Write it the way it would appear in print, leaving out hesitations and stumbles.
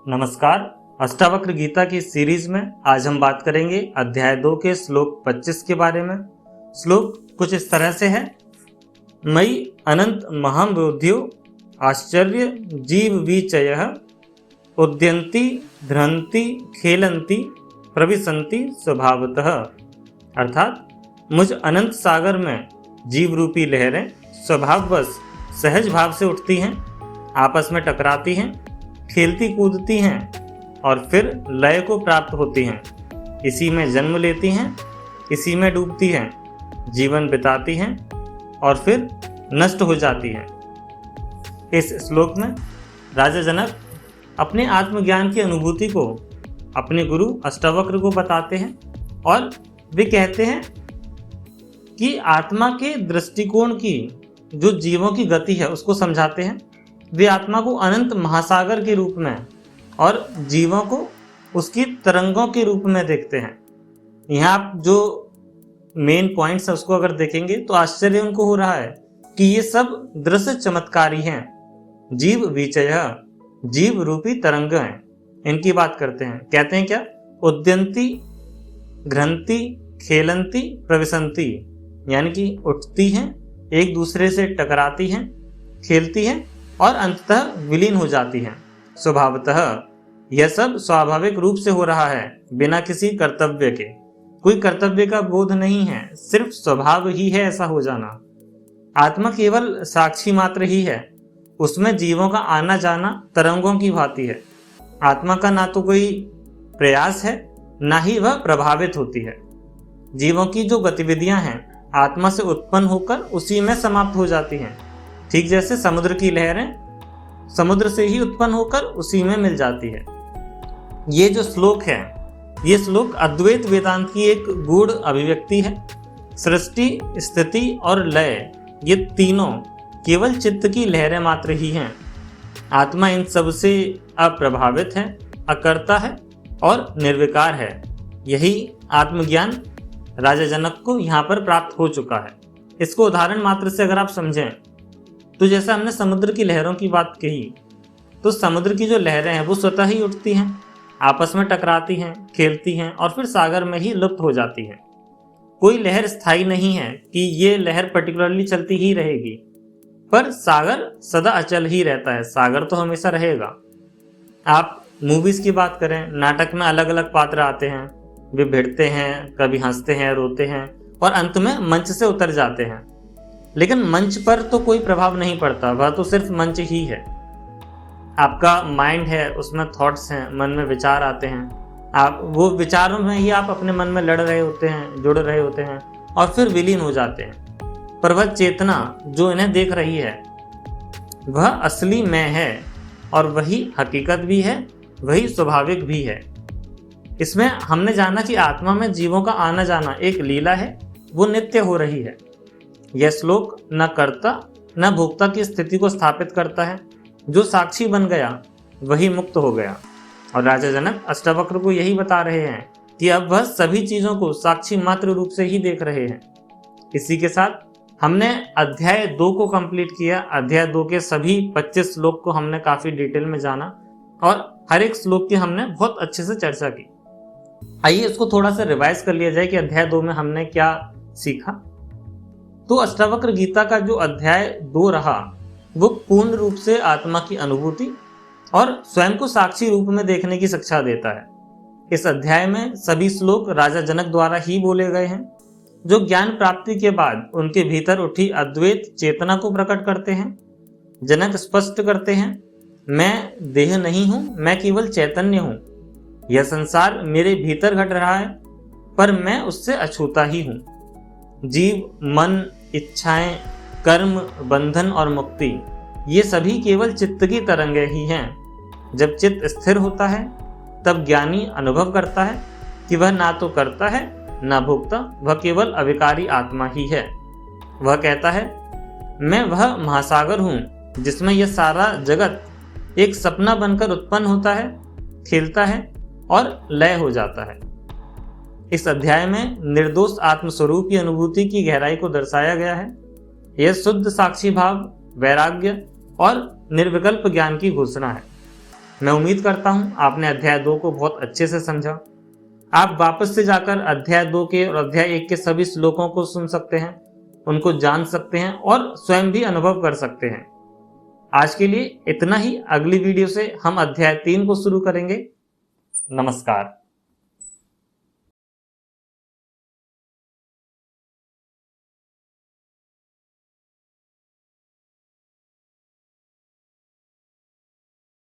नमस्कार। अष्टावक्र गीता की सीरीज में आज हम बात करेंगे अध्याय 2 के श्लोक 25 के बारे में। श्लोक कुछ इस तरह से है। मयि अनंत महम बुद्धियो आश्चर्य जीव विचयः उद्यन्ति ध्रन्ति खेलन्ति प्रविशन्ति स्वभावतः। अर्थात मुझ अनंत सागर में जीव रूपी लहरें स्वभाववश सहज भाव से उठती हैं, आपस में टकराती हैं, खेलती कूदती हैं और फिर लय को प्राप्त होती हैं। इसी में जन्म लेती हैं, इसी में डूबती हैं, जीवन बिताती हैं और फिर नष्ट हो जाती हैं। इस श्लोक में राजा जनक अपने आत्मज्ञान की अनुभूति को अपने गुरु अष्टावक्र को बताते हैं और वे कहते हैं कि आत्मा के दृष्टिकोण की जो जीवों की गति है उसको समझाते हैं। वे आत्मा को अनंत महासागर के रूप में और जीवों को उसकी तरंगों के रूप में देखते हैं। यहाँ आप जो मेन पॉइंट्स है उसको अगर देखेंगे तो आश्चर्य उनको हो रहा है कि ये सब दृश्य चमत्कारी हैं। जीव विचय, जीव रूपी तरंग हैं, इनकी बात करते हैं। कहते हैं क्या? उद्यन्ति घ्रन्ति खेलन्ति प्रविशन्ति, यानी कि उठती हैं, एक दूसरे से टकराती हैं, खेलती हैं और अंततः विलीन हो जाती हैं। स्वभावतः, यह सब स्वाभाविक रूप से हो रहा है, बिना किसी कर्तव्य के। कोई कर्तव्य का बोध नहीं है, सिर्फ स्वभाव ही है ऐसा हो जाना। आत्मा केवल साक्षी मात्र ही है, उसमें जीवों का आना जाना तरंगों की भांति है। आत्मा का ना तो कोई प्रयास है, ना ही वह प्रभावित होती है। जीवों की जो गतिविधियां हैं आत्मा से उत्पन्न होकर उसी में समाप्त हो जाती हैं। ठीक जैसे समुद्र की लहरें समुद्र से ही उत्पन्न होकर उसी में मिल जाती है। ये जो श्लोक है, ये श्लोक अद्वैत वेदांत की एक गूढ़ अभिव्यक्ति है। सृष्टि, स्थिति और लय, ये तीनों केवल चित्त की लहरें मात्र ही हैं। आत्मा इन सब से अप्रभावित है, अकर्ता है और निर्विकार है। यही आत्मज्ञान राजा जनक को यहाँ पर प्राप्त हो चुका है। इसको उदाहरण मात्र से अगर आप समझें तो जैसा हमने समुद्र की लहरों की बात कही, तो समुद्र की जो लहरें हैं वो स्वतः ही उठती हैं, आपस में टकराती हैं, खेलती हैं और फिर सागर में ही लुप्त हो जाती हैं। कोई लहर स्थायी नहीं है कि ये लहर पर्टिकुलरली चलती ही रहेगी, पर सागर सदा अचल ही रहता है। सागर तो हमेशा रहेगा। आप मूवीज की बात करें, नाटक में अलग अलग पात्र आते हैं, वे भिड़ते हैं, कभी हंसते हैं, रोते हैं और अंत में मंच से उतर जाते हैं। लेकिन मंच पर तो कोई प्रभाव नहीं पड़ता, वह तो सिर्फ मंच ही है। आपका माइंड है, उसमें थॉट्स हैं, मन में विचार आते हैं, आप वो विचारों में ही आप अपने मन में लड़ रहे होते हैं, जुड़ रहे होते हैं और फिर विलीन हो जाते हैं। पर वह चेतना जो इन्हें देख रही है वह असली मैं है और वही हकीकत भी है, वही स्वाभाविक भी है। इसमें हमने जाना कि आत्मा में जीवों का आना जाना एक लीला है, वो नित्य हो रही है। यह श्लोक न कर्ता न भोक्ता की स्थिति को स्थापित करता है। जो साक्षी बन गया वही मुक्त हो गया। और राजा जनक अष्टावक्र को यही बता रहे हैं कि अब वह सभी चीजों को साक्षी मात्र रूप से ही देख रहे हैं। इसी के साथ हमने अध्याय 2 को कंप्लीट किया। अध्याय 2 के सभी 25 श्लोक को हमने काफी डिटेल में जाना और हर एक श्लोक की हमने बहुत अच्छे से चर्चा की। आइए इसको थोड़ा सा रिवाइज कर लिया जाए कि अध्याय 2 में हमने क्या सीखा। तो अष्टावक्र गीता का जो अध्याय 2 रहा वो पूर्ण रूप से आत्मा की अनुभूति और स्वयं को साक्षी रूप में देखने की शिक्षा देता है। इस अध्याय में सभी श्लोक राजा जनक द्वारा ही बोले गए हैं, जो ज्ञान प्राप्ति के बाद उनके भीतर उठी अद्वैत चेतना को प्रकट करते हैं। जनक स्पष्ट करते हैं, मैं देह नहीं हूं, मैं केवल चैतन्य हूं। यह संसार मेरे भीतर घट रहा है पर मैं उससे अछूता ही हूं। जीव, मन, इच्छाएं, कर्म, बंधन और मुक्ति, ये सभी केवल चित्त की तरंगें ही हैं। जब चित्त स्थिर होता है तब ज्ञानी अनुभव करता है कि वह ना तो करता है ना भोगता, वह केवल अविकारी आत्मा ही है। वह कहता है, मैं वह महासागर हूँ जिसमें यह सारा जगत एक सपना बनकर उत्पन्न होता है, खेलता है और लय हो जाता है। इस अध्याय में निर्दोष आत्मस्वरूप की अनुभूति की गहराई को दर्शाया गया है। यह शुद्ध साक्षी भाव, वैराग्य और निर्विकल्प ज्ञान की घोषणा है। मैं उम्मीद करता हूँ आपने अध्याय 2 को बहुत अच्छे से समझा। आप वापस से जाकर अध्याय 2 के और अध्याय 1 के सभी श्लोकों को सुन सकते हैं, उनको जान सकते हैं और स्वयं भी अनुभव कर सकते हैं। आज के लिए इतना ही। अगली वीडियो से हम अध्याय 3 को शुरू करेंगे। नमस्कार।